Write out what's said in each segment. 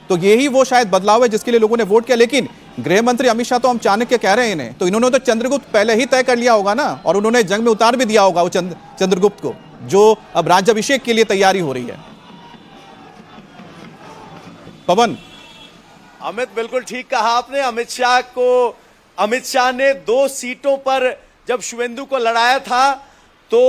तो यही वो शायद बदलाव है जिसके लिए लोगों ने वोट किया। लेकिन गृह मंत्री अमित शाह तो हम चाणक्य कह रहे हैं इन्हें, तो इन्होंने तो चंद्रगुप्त पहले ही तय कर लिया होगा ना, और उन्होंने जंग में उतार भी दिया होगा वो चंद्रगुप्त को, जो अब राज्याभिषेक के लिए तैयारी हो रही है। पवन। अमित, बिल्कुल ठीक कहा आपने। अमित शाह ने 2 सीटों पर जब शुवेंदु को लड़ाया था तो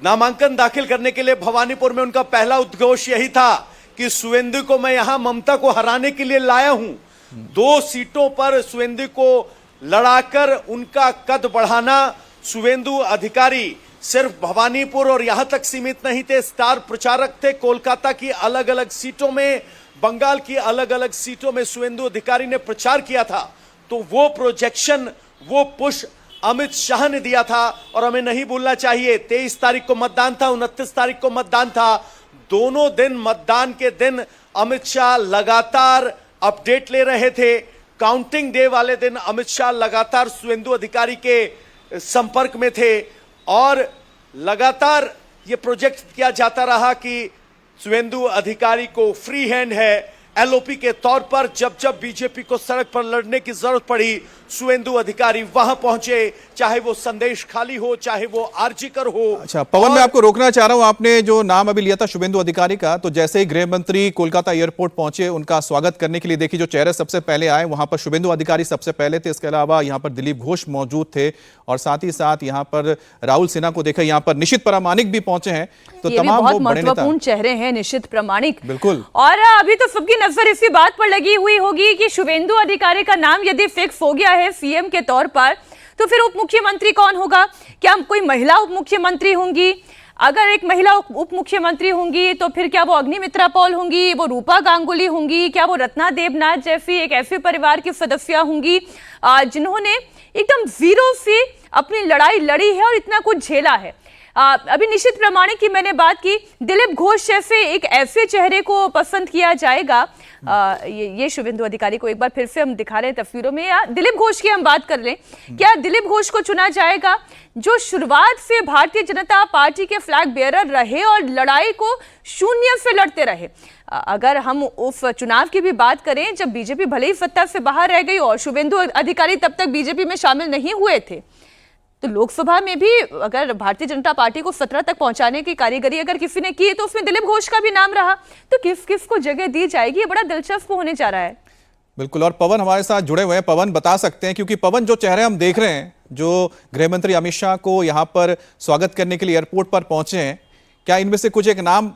नामांकन दाखिल करने के लिए भवानीपुर में उनका पहला उद्घोष यही था कि शुवेंदु को मैं यहां ममता को हराने के लिए लाया हूं। 2 सीटों पर शुवेंदु को लड़ाकर उनका कद बढ़ाना। शुवेंदु अधिकारी सिर्फ भवानीपुर और यहां तक सीमित नहीं थे, स्टार प्रचारक थे। कोलकाता की अलग अलग सीटों में, बंगाल की अलग अलग सीटों में शुवेंदु अधिकारी ने प्रचार किया था। तो वो प्रोजेक्शन, वो पुश अमित शाह ने दिया था। और हमें नहीं भूलना चाहिए 23 तारीख को मतदान था, 29 तारीख को मतदान था। दोनों दिन, मतदान के दिन अमित शाह लगातार अपडेट ले रहे थे। काउंटिंग डे वाले दिन अमित शाह लगातार शुवेंदु अधिकारी के संपर्क में थे और लगातार यह प्रोजेक्ट किया जाता रहा कि शुवेंदु अधिकारी को फ्री हैंड है। एलओपी के तौर पर जब जब बीजेपी को सड़क पर लड़ने की जरूरत पड़ी, शुवेंदु अधिकारी वहां पहुंचे, चाहे वो संदेश खाली हो, चाहे वो आरजीकर हो। अच्छा पवन, मैं आपको रोकना चाह रहा हूं। आपने जो नाम अभी लिया था शुवेंदु अधिकारी का, तो जैसे ही गृह मंत्री कोलकाता एयरपोर्ट पहुंचे, उनका स्वागत करने के लिए देखिए जो चेहरे सबसे पहले आए, वहां पर शुवेंदु अधिकारी सबसे पहले थे। इसके अलावा यहां पर दिलीप घोष मौजूद थे और साथ ही साथ यहां पर राहुल सिन्हा को देखा, यहां पर निशित प्रामाणिक भी पहुंचे हैं। तो तमाम बहुत महत्वपूर्ण चेहरे हैं निशित प्रामाणिक। बिल्कुल। और अभी तो सबकी नजर इसी बात पर लगी हुई होगी कि शुवेंदु अधिकारी का नाम यदि फिक्स हो गया है सीएम के तौर पर, तो फिर उप मुख्यमंत्री कौन होगा? क्या कोई महिला उप मुख्यमंत्री होंगी? अगर एक महिला उप मुख्यमंत्री होंगी तो फिर क्या वो अग्निमित्रा पॉल होंगी, वो रूपा गांगुली होंगी, क्या वो रत्ना देवनाथ जैसी एक ऐसे परिवार की सदस्य होंगी जिन्होंने एकदम जीरो से अपनी लड़ाई लड़ी है और इतना कुछ झेला है? अभी निशित प्रामाणिक की मैंने बात की, दिलीप घोष जैसे एक ऐसे चेहरे को पसंद किया जाएगा। ये शुवेंदु अधिकारी को एक बार फिर से हम दिखा रहे हैं तस्वीरों में, या दिलीप घोष की हम बात कर लें, क्या दिलीप घोष को चुना जाएगा जो शुरुआत से भारतीय जनता पार्टी के फ्लैग बेयरर रहे और लड़ाई को शून्य से लड़ते रहे? अगर हम उस चुनाव की भी बात करें जब बीजेपी भले ही सत्ता से बाहर रह गई और शुवेंदु अधिकारी तब तक बीजेपी में शामिल नहीं हुए थे, तो लोकसभा में भी अगर भारतीय जनता पार्टी को 17 तक पहुंचाने की कारीगरी अगर किसी ने की तो उसमें दिलीप घोष का भी नाम रहा। तो किस किस को जगह दी जाएगी, ये बड़ा दिलचस्प होने जा रहा है। बिल्कुल। और पवन हमारे साथ जुड़े हुए हैं। पवन बता सकते हैं, क्योंकि पवन जो चेहरे हम देख रहे हैं, जो गृह मंत्री अमित शाह को यहां पर स्वागत करने के लिए एयरपोर्ट पर पहुंचे हैं, क्या इनमें से कुछ एक नाम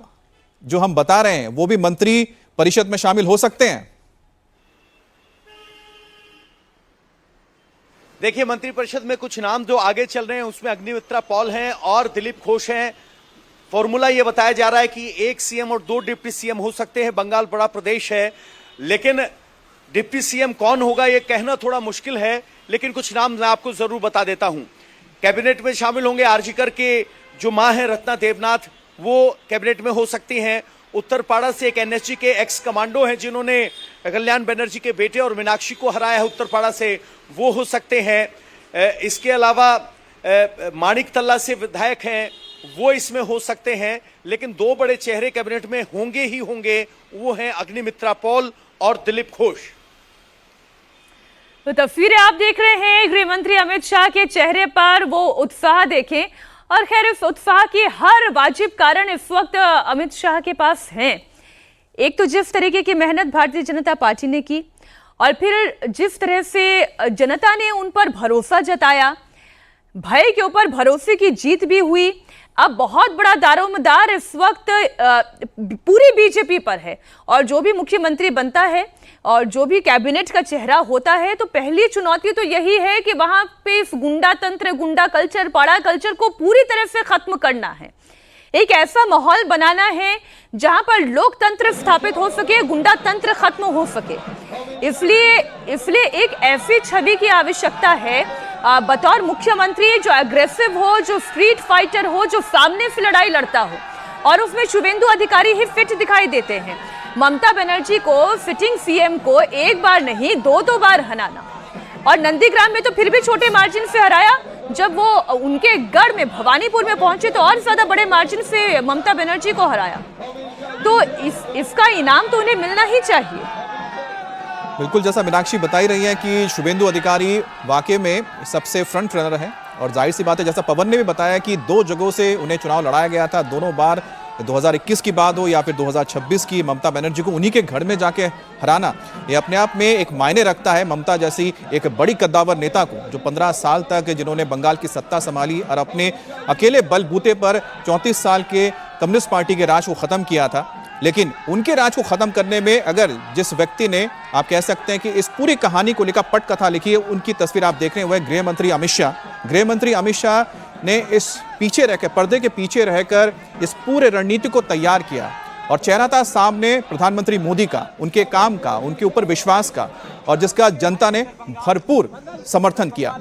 जो हम बता रहे हैं वो भी मंत्री परिषद में शामिल हो सकते हैं? देखिए, मंत्रिपरिषद में कुछ नाम जो आगे चल रहे हैं उसमें अग्निमित्रा पॉल हैं और दिलीप घोष हैं। फॉर्मूला यह बताया जा रहा है कि 1 सीएम और 2 डिप्टी सीएम हो सकते हैं। बंगाल बड़ा प्रदेश है, लेकिन डिप्टी सीएम कौन होगा यह कहना थोड़ा मुश्किल है। लेकिन कुछ नाम मैं आपको जरूर बता देता हूं। कैबिनेट में शामिल होंगे आरजीकर के जो मां है रत्ना देवनाथ, वो कैबिनेट में हो सकती हैं। उत्तरपाड़ा से एक एनएसजी के एक्स कमांडो हैं जिन्होंने कल्याण बनर्जी के बेटे और मीनाक्षी को हराया है उत्तरपाड़ा से, वो हो सकते हैं। इसके अलावा माणिक तल्ला से विधायक हैं, वो इसमें हो सकते हैं। लेकिन 2 बड़े चेहरे कैबिनेट में होंगे ही होंगे, वो हैं अग्निमित्रा पॉल और दिलीप घोष। तो तस्वीरें आप देख रहे हैं, गृह मंत्री अमित शाह के चेहरे पर वो उत्साह देखें। और खैर इस उत्साह की हर वाजिब कारण इस वक्त अमित शाह के पास हैं। एक तो जिस तरीके की मेहनत भारतीय जनता पार्टी ने की और फिर जिस तरह से जनता ने उन पर भरोसा जताया, भय के ऊपर भरोसे की जीत भी हुई। अब बहुत बड़ा दारोमदार इस वक्त पूरी बीजेपी पर है और जो भी मुख्यमंत्री बनता है और जो भी कैबिनेट का चेहरा होता है, तो पहली चुनौती तो यही है कि वहां पे इस गुंडा तंत्र, गुंडा कल्चर, पाड़ा कल्चर को पूरी तरह से खत्म करना है। एक ऐसा माहौल बनाना है जहां पर लोकतंत्र स्थापित हो सके, गुंडा तंत्र खत्म हो सके। इसलिए एक ऐसी छवि की आवश्यकता है बतौर मुख्यमंत्री जो एग्रेसिव हो, जो स्ट्रीट फाइटर हो, जो सामने से लड़ाई लड़ता हो। और उसमें शुवेंदु अधिकारी ही फिट दिखाई देते हैं। ममता बनर्जी को, सिटिंग सीएम को एक बार नहीं 2 बार हराना, और नंदीग्राम में तो फिर भी छोटे मार्जिन से हराया। जब वो उनके गढ़ में भवानीपुर में पहुंचे तो और ज्यादा बड़े मार्जिन से ममता बनर्जी को हराया। तो इसका इनाम तो उन्हें मिलना ही चाहिए। बिल्कुल, जैसा मीनाक्षी बता ही रही है कि शुभेंदु अधिकारी वाकई में सबसे फ्रंट रनर है और जाहिर सी बात है, जैसा पवन ने भी बताया कि 2 जगहों से उन्हें चुनाव लड़ाया गया था, दोनों बार 2021 की बात हो या फिर 2026 की, ममता बनर्जी को उन्हीं के घर में जाके हराना ये अपने आप में एक मायने रखता है। ममता जैसी एक बड़ी कद्दावर नेता को, जो 15 साल तक जिन्होंने बंगाल की सत्ता संभाली और अपने अकेले बलबूते पर 34 साल के कम्युनिस्ट पार्टी के राज को खत्म किया था, लेकिन उनके राज को खत्म करने में अगर जिस व्यक्ति ने, आप कह सकते हैं कि इस पूरी कहानी को लेकर पटकथा लिखी है, उनकी तस्वीर आप देख रहे हैं, वह गृह मंत्री अमित शाह। गृह मंत्री अमित शाह ने इस पीछे रहकर, पर्दे के पीछे रहकर इस पूरे रणनीति को तैयार किया और चेहरा था सामने प्रधानमंत्री मोदी का, उनके काम का, उनके ऊपर विश्वास का, और जिसका जनता ने भरपूर समर्थन किया।